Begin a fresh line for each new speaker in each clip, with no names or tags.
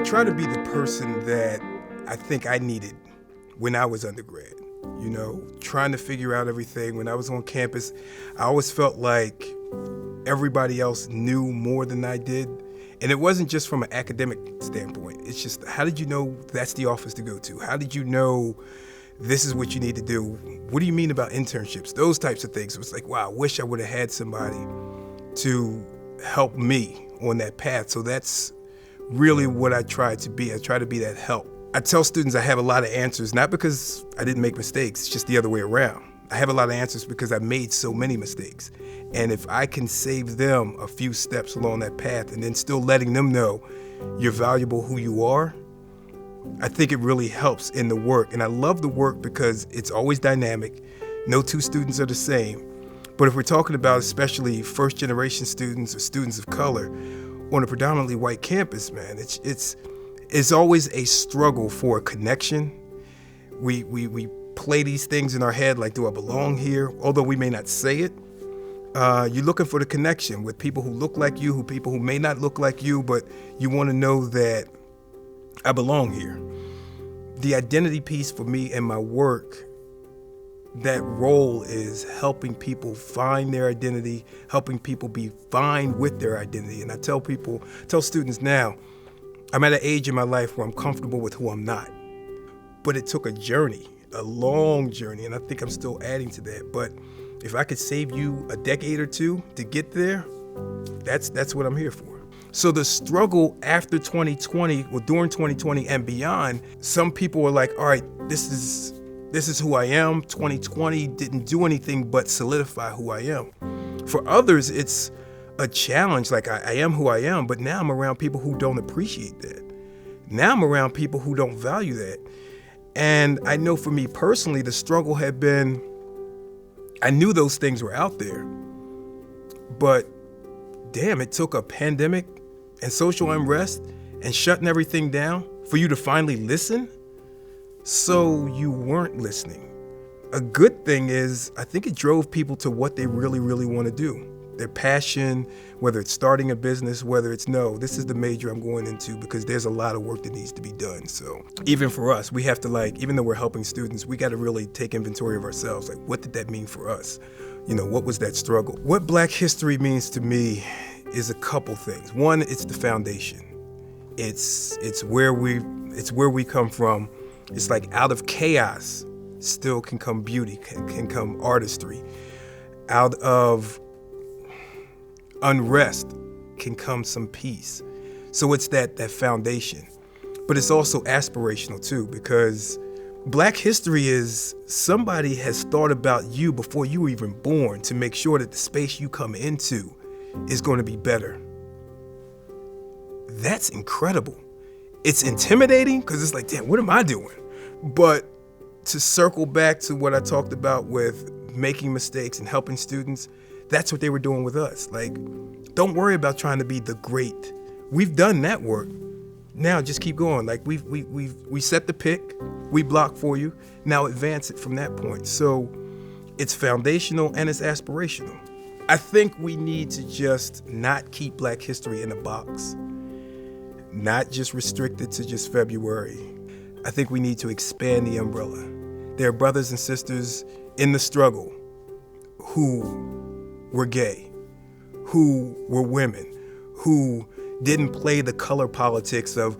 try to be the person that I think I needed when I was undergrad. You know, trying to figure out everything. When I was on campus, I always felt like everybody else knew more than I did. And it wasn't just from an academic standpoint. It's just, how did you know that's the office to go to? How did you know this is what you need to do? What do you mean about internships? Those types of things. It was like, wow, I wish I would have had somebody to help me on that path. So that's really what I try to be. I try to be that help. I tell students I have a lot of answers, not because I didn't make mistakes, it's just the other way around. I have a lot of answers because I made so many mistakes. And if I can save them a few steps along that path and then still letting them know you're valuable who you are, I think it really helps in the work. And I love the work because it's always dynamic. No two students are the same. But if we're talking about especially first generation students or students of color on a predominantly white campus, man, it's always a struggle for a connection. We play these things in our head like, do I belong here? Although we may not say it. You're looking for the connection with people who look like you, people who may not look like you, but you want to know that I belong here. The identity piece for me and my work, that role is helping people find their identity, helping people be fine with their identity. And I tell students now, I'm at an age in my life where I'm comfortable with who I'm not. But it took a journey, a long journey, and I think I'm still adding to that. But if I could save you a decade or two to get there, that's what I'm here for. So the struggle after 2020, well, during 2020 and beyond, some people were like, all right, this is who I am. 2020 didn't do anything but solidify who I am. For others, it's a challenge, like I am who I am, but now I'm around people who don't appreciate that. Now I'm around people who don't value that. And I know for me personally, the struggle had been, I knew those things were out there, but damn, it took a pandemic and social unrest and shutting everything down for you to finally listen. So you weren't listening. A good thing is, I think it drove people to what they really, really want to do. Their passion, whether it's starting a business, whether it's, no, this is the major I'm going into because there's a lot of work that needs to be done. So even for us, we have to even though we're helping students, we got to really take inventory of ourselves. Like, what did that mean for us? You know, what was that struggle? What Black history means to me is a couple things. One, it's the foundation. It's where we come from. It's like out of chaos still can come beauty, can come artistry. Out of unrest can come some peace. So it's that foundation. But it's also aspirational too, because Black history is somebody has thought about you before you were even born to make sure that the space you come into is going to be better. That's incredible. It's intimidating because it's like, damn, what am I doing? But to circle back to what I talked about with making mistakes and helping students, that's what they were doing with us. Like, don't worry about trying to be the great. We've done that work. Now just keep going. Like we set the pick, we block for you. Now advance it from that point. So it's foundational and it's aspirational. I think we need to just not keep Black history in a box, not just restrict it to just February. I think we need to expand the umbrella. There are brothers and sisters in the struggle who were gay, who were women, who didn't play the color politics of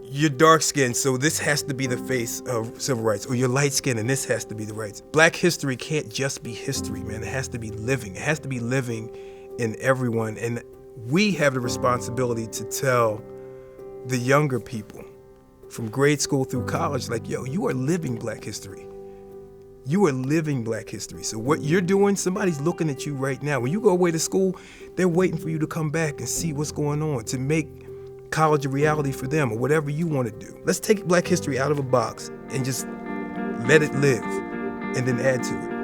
you're dark skinned, so this has to be the face of civil rights, or you're light skinned and this has to be the rights. Black history can't just be history, man. It has to be living. It has to be living in everyone. And we have the responsibility to tell the younger people from grade school through college, like, yo, you are living Black history. You are living Black history. So what you're doing, somebody's looking at you right now. When you go away to school, they're waiting for you to come back and see what's going on, to make college a reality for them or whatever you want to do. Let's take Black history out of a box and just let it live and then add to it.